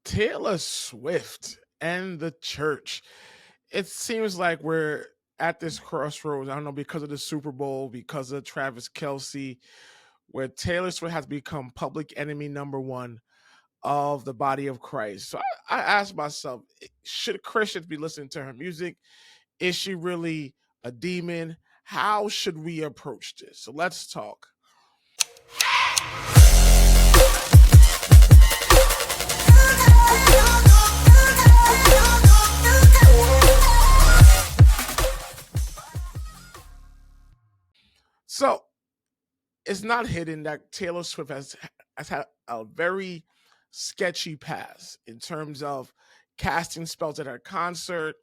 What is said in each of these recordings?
Taylor Swift and the church. It seems like we're at this crossroads. I don't know, because of the Super Bowl, because of Travis Kelsey, where Taylor Swift has become public enemy number one of the body of Christ. So I asked myself, should Christians be listening to her music? Is she really a demon? How should we approach this? So let's talk. So it's not hidden that Taylor Swift has had a very sketchy past in terms of casting spells at her concert,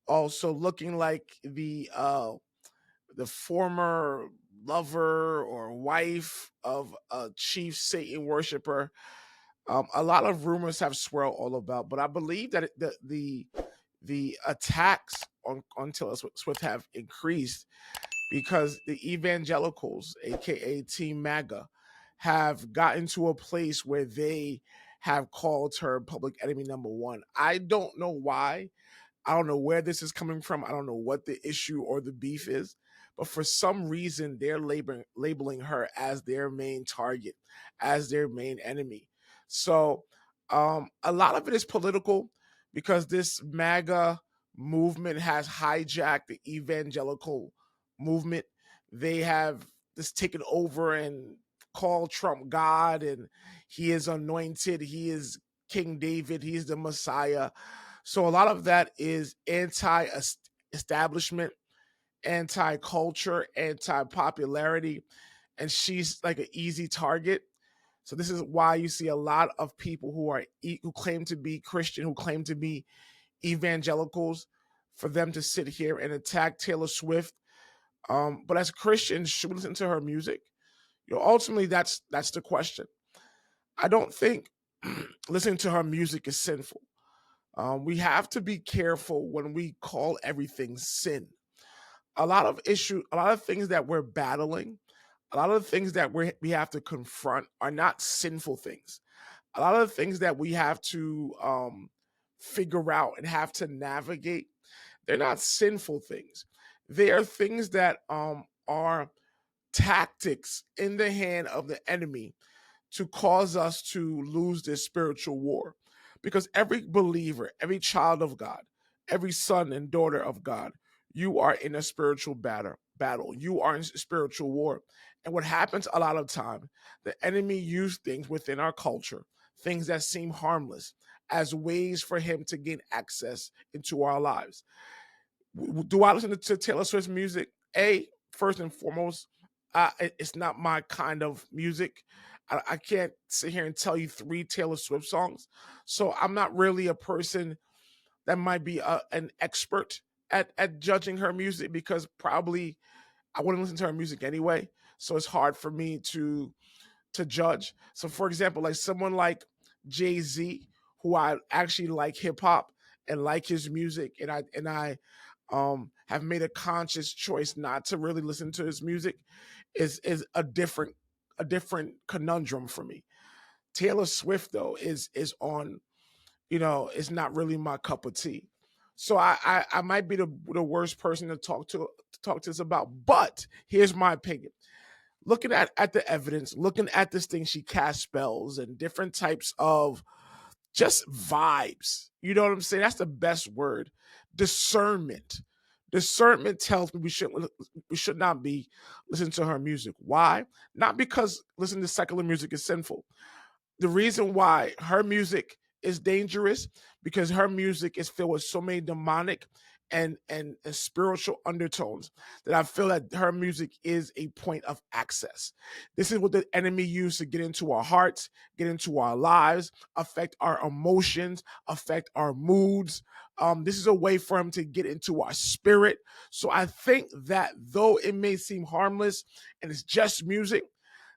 also looking like the former lover or wife of a chief Satan worshiper. A lot of rumors have swirled all about, but I believe that the attacks on Taylor Swift have increased because the evangelicals, aka Team MAGA, have gotten to a place where they have called her public enemy number one. I don't know why. I don't know where this is coming from. I don't know what the issue or the beef is, but for some reason they're labeling her as their main target, as their main enemy. So a lot of it is political because this MAGA movement has hijacked the evangelical movement. They have just taken over and called Trump God, and he is anointed. He is King David. He is the Messiah. So a lot of that is anti-establishment, anti-culture, anti-popularity, and she's like an easy target. So this is why you see a lot of people who claim to be Christian, who claim to be evangelicals, for them to sit here and attack Taylor Swift. But as Christians, should we listen to her music? Ultimately, that's the question. I don't think listening to her music is sinful. We have to be careful when we call everything sin. A lot of things that we're battling, a lot of things that we have to confront are not sinful things. A lot of the things that we have to figure out and have to navigate, they're not sinful things. They are things that are tactics in the hand of the enemy to cause us to lose this spiritual war. Because every believer, every child of God, every son and daughter of God, you are in a spiritual battle. You are in spiritual war. And what happens a lot of time, the enemy use things within our culture, things that seem harmless, as ways for him to gain access into our lives. Do I listen to Taylor Swift's music? First and foremost, it's not my kind of music. I can't sit here and tell you three Taylor Swift songs. So I'm not really a person that might be an expert at judging her music, because probably I wouldn't listen to her music anyway. So it's hard for me to judge. So for example, like someone like Jay-Z, who I actually like hip hop and like his music, and I have made a conscious choice not to really listen to his music, is a different conundrum for me. Taylor Swift though is on, is not really my cup of tea. So I might be the worst person to talk to this about. But here's my opinion. Looking at the evidence, looking at this thing, she cast spells and different types of just vibes. You know what I'm saying? That's the best word. Discernment. Discernment tells me we should not be listening to her music. Why? Not because listening to secular music is sinful. The reason why her music is dangerous, because her music is filled with so many demonic and spiritual undertones, that I feel that her music is a point of access. This is what the enemy used to get into our hearts, get into our lives, affect our emotions, affect our moods. This is a way for him to get into our spirit. So I think that though it may seem harmless and it's just music,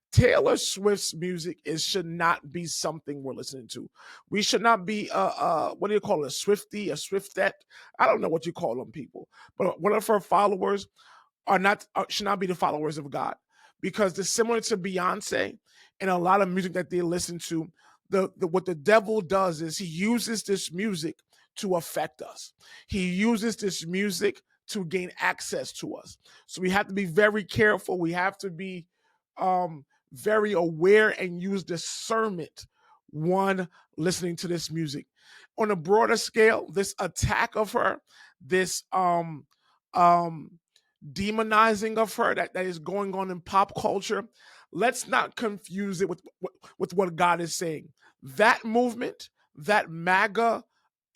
Taylor Swift's music should not be something we're listening to. We should not be what do you call it, a Swifty, a Swiftette? I don't know what you call them people, but one of her followers should not be the followers of God, because they're similar to Beyonce and a lot of music that they listen to. what the devil does is he uses this music to affect us. He uses this music to gain access to us. So we have to be very careful. We have to be very aware and use discernment one listening to this music. On a broader scale, this attack of her, this demonizing of her that is going on in pop culture, let's not confuse it with what God is saying. That movement, that MAGA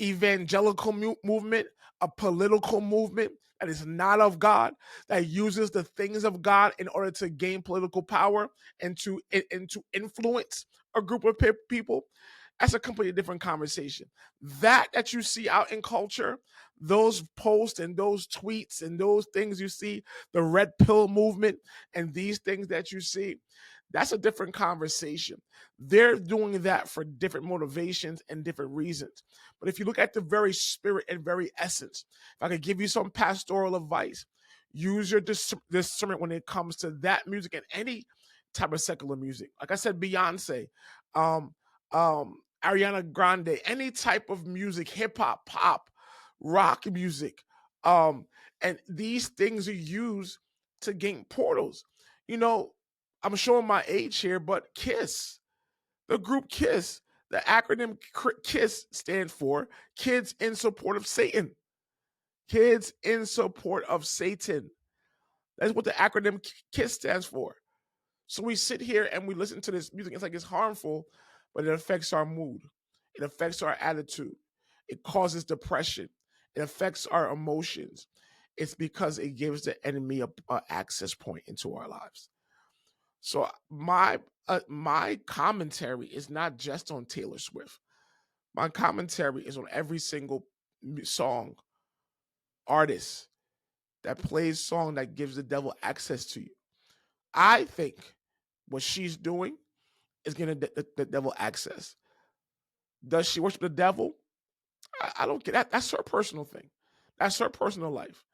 evangelical movement, a political movement that is not of God, that uses the things of God in order to gain political power and to influence a group of people, that's a completely different conversation. That you see out in culture, those posts and those tweets and those things you see, the red pill movement and these things that you see, that's a different conversation. They're doing that for different motivations and different reasons. But if you look at the very spirit and very essence, if I could give you some pastoral advice, use your discernment when it comes to that music and any type of secular music. Like I said, Beyonce, Ariana Grande, any type of music, hip hop, pop, rock music. And these things are used to gain portals. You know, I'm showing my age here, but KISS, the group KISS, the acronym KISS stands for Kids in Support of Satan. Kids in Support of Satan. That's what the acronym KISS stands for. So we sit here and we listen to this music. It's like it's harmful, but it affects our mood. It affects our attitude. It causes depression. It affects our emotions. It's because it gives the enemy a access point into our lives. So my commentary is not just on Taylor Swift. My commentary is on every single song, artist that plays song that gives the devil access to you. I think what she's doing is giving the devil access. Does she worship the devil? I don't get that. That's her personal thing. That's her personal life.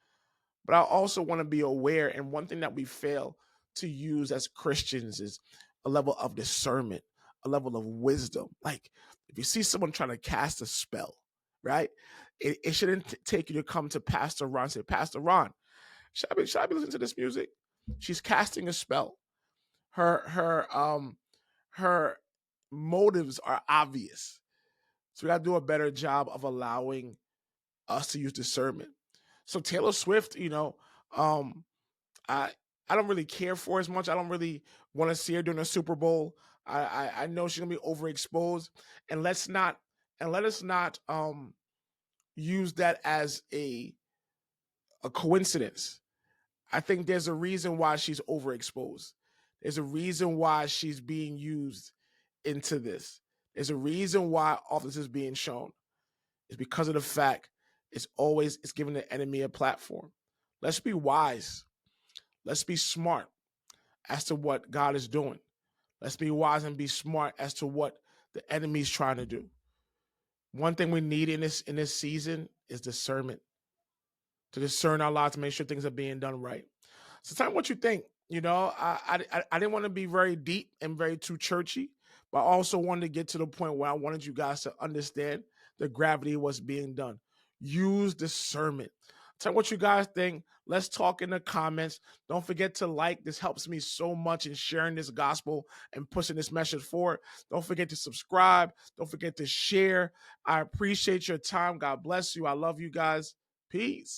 But I also want to be aware, and one thing that we fail to use as Christians is a level of discernment, a level of wisdom. Like if you see someone trying to cast a spell, right? It shouldn't take you to come to Pastor Ron and say, Pastor Ron, should I be listening to this music? She's casting a spell. Her motives are obvious. So we got to do a better job of allowing us to use discernment. So Taylor Swift, I don't really care for as much. I don't really want to see her during the Super Bowl. I know she's gonna be overexposed, and let us not use that as a coincidence. I think there's a reason why she's overexposed. There's a reason why she's being used into this. There's a reason why all this is being shown. It's because of the fact it's giving the enemy a platform. Let's be wise. Let's be smart as to what God is doing. Let's be wise and be smart as to what the enemy is trying to do. One thing we need in this season is discernment, to discern our lives, to make sure things are being done right. So tell me what you think. I didn't want to be very deep and very too churchy, but I also wanted to get to the point where I wanted you guys to understand the gravity of what's being done. Use discernment. Tell me what you guys think. Let's talk in the comments. Don't forget to like. This helps me so much in sharing this gospel and pushing this message forward. Don't forget to subscribe. Don't forget to share. I appreciate your time. God bless you. I love you guys. Peace.